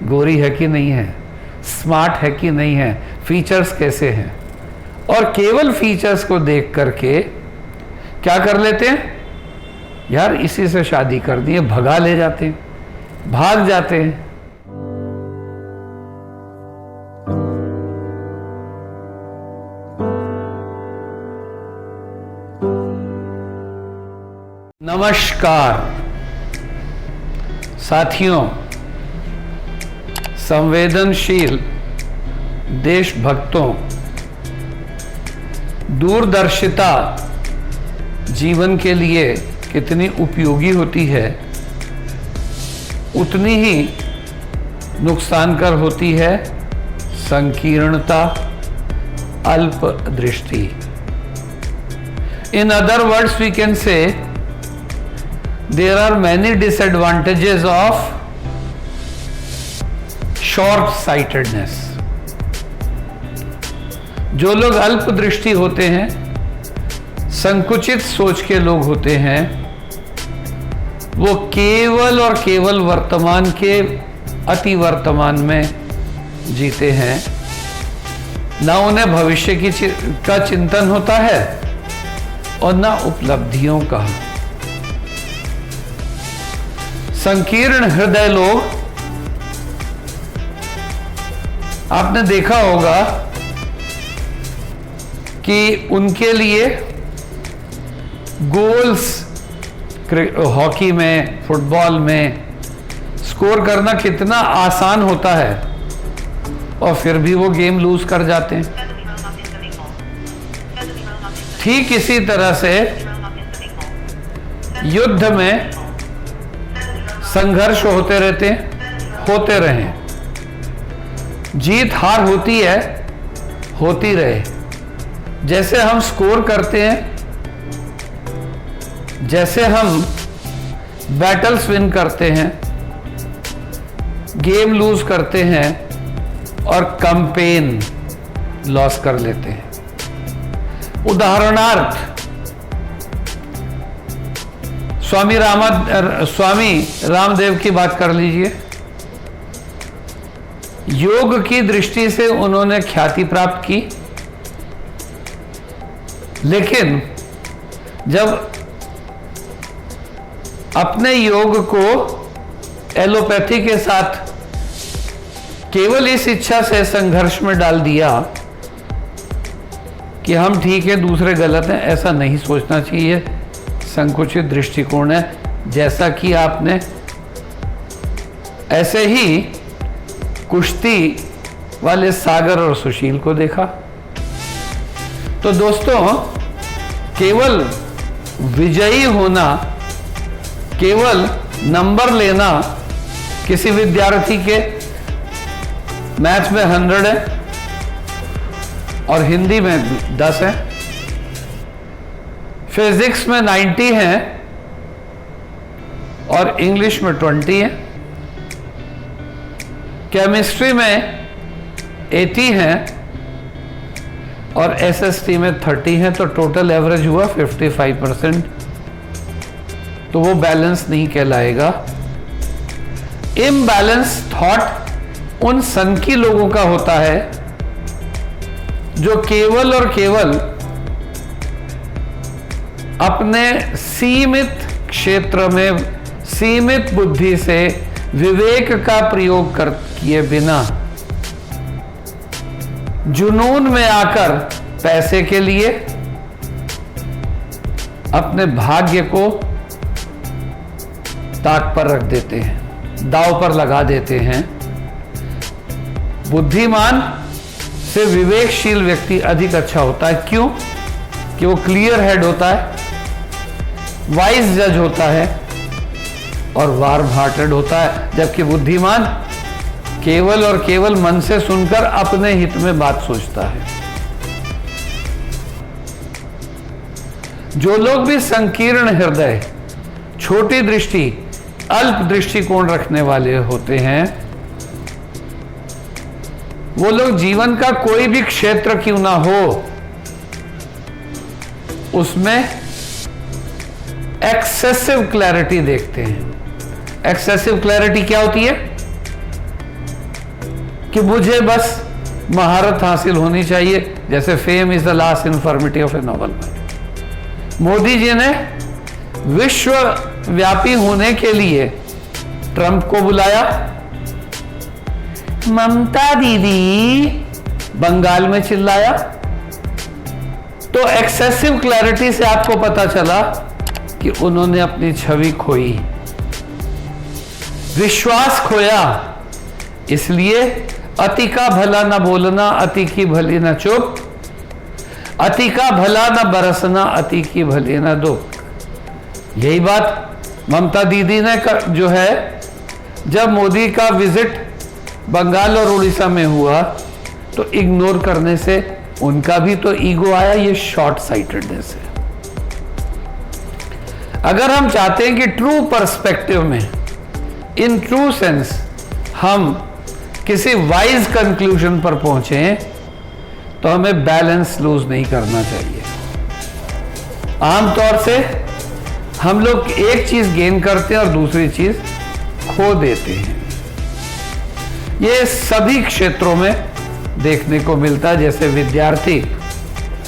गोरी है कि नहीं है, स्मार्ट है कि नहीं है, फीचर्स कैसे हैं, और केवल फीचर्स को देख करके क्या कर लेते हैं, यार इसी से शादी कर दी है, भगा ले जाते हैं, भाग जाते हैं। नमस्कार साथियों, संवेदनशील देशभक्तों, दूरदर्शिता जीवन के लिए कितनी उपयोगी होती है, उतनी ही नुकसानकर होती है संकीर्णता, अल्प दृष्टि। In other words, we can say there are many disadvantages of short-sightedness. जो लोग अल्प दृष्टि होते हैं, संकुचित सोच के लोग होते हैं, वो केवल और केवल वर्तमान के अति वर्तमान में जीते हैं। ना उन्हें भविष्य का चिंतन होता है और ना उपलब्धियों का। संकीर्ण हृदय लोग, आपने देखा होगा कि उनके लिए गोल्स हॉकी में, फुटबॉल में स्कोर करना कितना आसान होता है, और फिर भी वो गेम लूज कर जाते हैं। ठीक इसी तरह से युद्ध में संघर्ष होते रहते हैं, होते रहें, जीत हार होती है, होती रहे। जैसे हम स्कोर करते हैं, जैसे हम बैटल्स विन करते हैं, गेम लूज करते हैं और कैंपेन लॉस कर लेते हैं। उदाहरणार्थ, स्वामी रामदेव की बात कर लीजिए। योग की दृष्टि से उन्होंने ख्याति प्राप्त की, लेकिन जब अपने योग को एलोपैथी के साथ केवल इस इच्छा से संघर्ष में डाल दिया कि हम ठीक है दूसरे गलत हैं, ऐसा नहीं सोचना चाहिए, संकुचित दृष्टिकोण है। जैसा कि आपने ऐसे ही कुश्ती वाले सागर और सुशील को देखा। तो दोस्तों, केवल विजयी होना, केवल नंबर लेना, किसी विद्यार्थी के मैथ्स में 100 है और हिंदी में 10 है, फिजिक्स में 90 है और इंग्लिश में 20 है, केमिस्ट्री में 80 है और एसएसटी में 30 है, तो टोटल एवरेज हुआ 55%। तो वो बैलेंस नहीं कहलाएगा। इम्बैलेंस थॉट उन सनकी लोगों का होता है जो केवल और केवल अपने सीमित क्षेत्र में सीमित बुद्धि से विवेक का प्रयोग किए बिना जुनून में आकर पैसे के लिए अपने भाग्य को ताक पर रख देते हैं, दांव पर लगा देते हैं। बुद्धिमान से विवेकशील व्यक्ति अधिक अच्छा होता है। क्यों? कि वो क्लियर हेड होता है, वाइज जज होता है और वार्म हार्टेड होता है, जबकि बुद्धिमान केवल और केवल मन से सुनकर अपने हित में बात सोचता है। जो लोग भी संकीर्ण हृदय, छोटी दृष्टि, अल्प दृष्टिकोण रखने वाले होते हैं, वो लोग जीवन का कोई भी क्षेत्र क्यों ना हो, उसमें एक्सेसिव क्लैरिटी देखते हैं। एक्सेसिव क्लैरिटी क्या होती है? कि मुझे बस महारत हासिल होनी चाहिए, जैसे fame is the last infirmity of a noble man. Modi ji ने विश्वव्यापी होने के लिए ट्रंप को बुलाया, ममता दीदी बंगाल में चिल्लाया, तो एक्सेसिव क्लैरिटी से आपको पता चला कि उन्होंने अपनी छवि खोई, विश्वास खोया। इसलिए अति का भला न बोलना, अति की भली न चुप, अति का भला न बरसना, अति की भली न दुख। यही बात ममता दीदी ने जो है, जब मोदी का विजिट बंगाल और उड़ीसा में हुआ तो इग्नोर करने से उनका भी तो ईगो आया, ये शॉर्ट साइटेडनेस है। अगर हम चाहते हैं कि ट्रू पर्सपेक्टिव में, इन ट्रू सेंस, हम किसी वाइज कंक्लूजन पर पहुंचे, तो हमें बैलेंस लूज नहीं करना चाहिए। आमतौर से हम लोग एक चीज गेन करते हैं और दूसरी चीज खो देते हैं। ये सभी क्षेत्रों में देखने को मिलता है। जैसे विद्यार्थी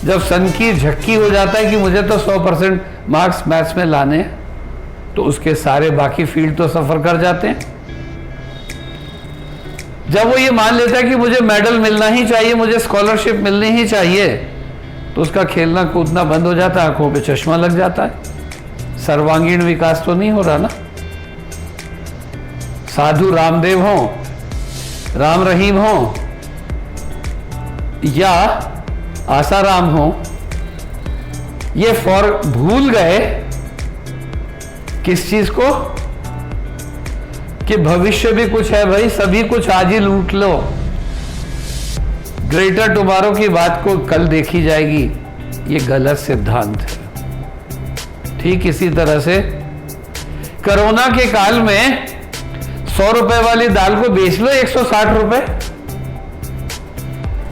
जब सन की झक्की हो जाता है कि मुझे तो 100% मार्क्स मैथ्स में लाने, तो उसके सारे बाकी फील्ड तो सफर कर जाते हैं। जब वो ये मान लेता है कि मुझे मेडल मिलना ही चाहिए, मुझे स्कॉलरशिप मिलनी ही चाहिए, तो उसका खेलना कूदना बंद हो जाता है, आंखों पे चश्मा लग जाता है। सर्वांगीण विकास तो नहीं हो रहा ना। साधु रामदेव हो, राम रहीम हो या आसाराम हो, ये भूल गए किस चीज को, कि भविष्य भी कुछ है भाई, सभी कुछ आज ही लूट लो, ग्रेटर टुमारो की बात को कल देखी जाएगी। ये गलत सिद्धांत है। ठीक इसी तरह से कोरोना के काल में 100 रुपए वाली दाल को बेच लो 160 रुपए।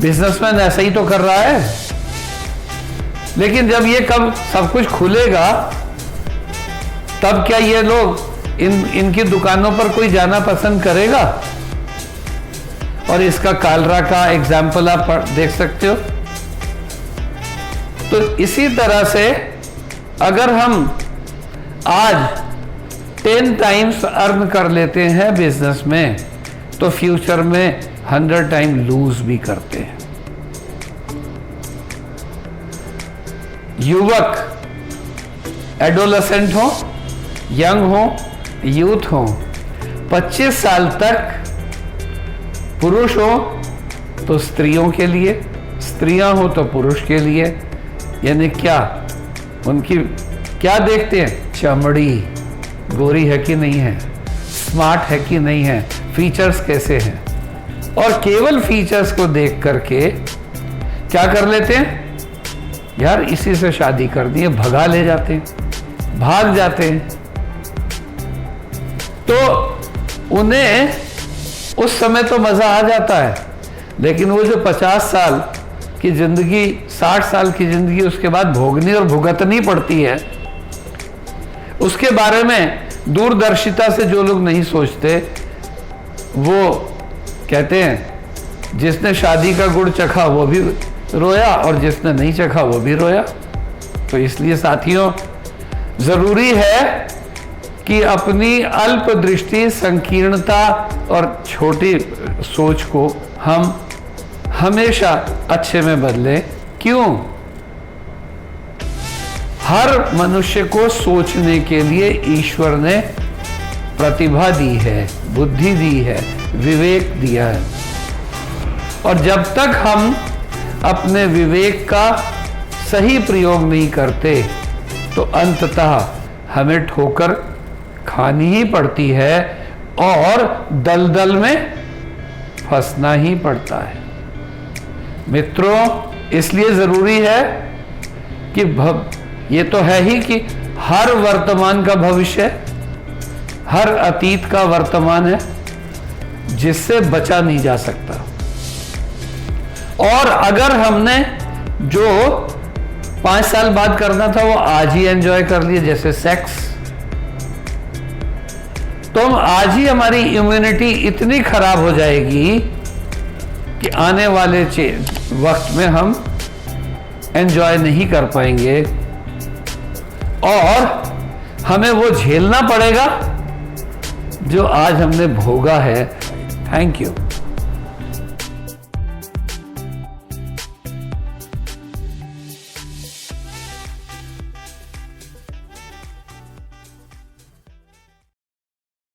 बिजनेसमैन ऐसा ही तो कर रहा है। लेकिन जब ये कब सब कुछ खुलेगा, तब क्या ये लोग इनकी दुकानों पर कोई जाना पसंद करेगा? और इसका कालरा का एग्जाम्पल आप देख सकते हो। तो इसी तरह से अगर हम आज 10 टाइम्स अर्न कर लेते हैं बिजनेस में, तो फ्यूचर में 100 टाइम लूज भी करते हैं। युवक, एडोलेसेंट हो, यंग हो, यूथ हो, 25 साल तक, पुरुष हो तो स्त्रियों के लिए, स्त्रियां हो तो पुरुष के लिए। यानी क्या, उनकी क्या देखते हैं? चमड़ी गोरी है कि नहीं है, स्मार्ट है कि नहीं है, फीचर्स कैसे हैं। और केवल फीचर्स को देख करके क्या कर लेते हैं? यार इसी से शादी कर दी है, भगा ले जाते हैं, भाग जाते हैं। तो उन्हें उस समय तो मजा आ जाता है, लेकिन वो जो 50 साल की जिंदगी, 60 साल की जिंदगी उसके बाद भोगनी और भुगतनी पड़ती है, उसके बारे में दूरदर्शिता से जो लोग नहीं सोचते, वो कहते हैं जिसने शादी का गुड़ चखा वो भी रोया और जिसने नहीं चखा वो भी रोया। तो इसलिए साथियों, जरूरी है कि अपनी अल्प दृष्टि, संकीर्णता और छोटी सोच को हम हमेशा अच्छे में बदलें। क्यों? हर मनुष्य को सोचने के लिए ईश्वर ने प्रतिभा दी है, बुद्धि दी है, विवेक दिया है। और जब तक हम अपने विवेक का सही प्रयोग नहीं करते, तो अंततः हमें ठोकर खानी ही पड़ती है और दलदल में फंसना ही पड़ता है। मित्रों, इसलिए जरूरी है कि ये तो है ही कि हर वर्तमान का भविष्य, हर अतीत का वर्तमान है, जिससे बचा नहीं जा सकता। और अगर हमने जो 5 साल बाद करना था वो आज ही एंजॉय कर लिए, जैसे सेक्स, तो हम आज ही हमारी इम्यूनिटी इतनी खराब हो जाएगी कि आने वाले वक्त में हम एंजॉय नहीं कर पाएंगे और हमें वो झेलना पड़ेगा जो आज हमने भोगा है। Thank you.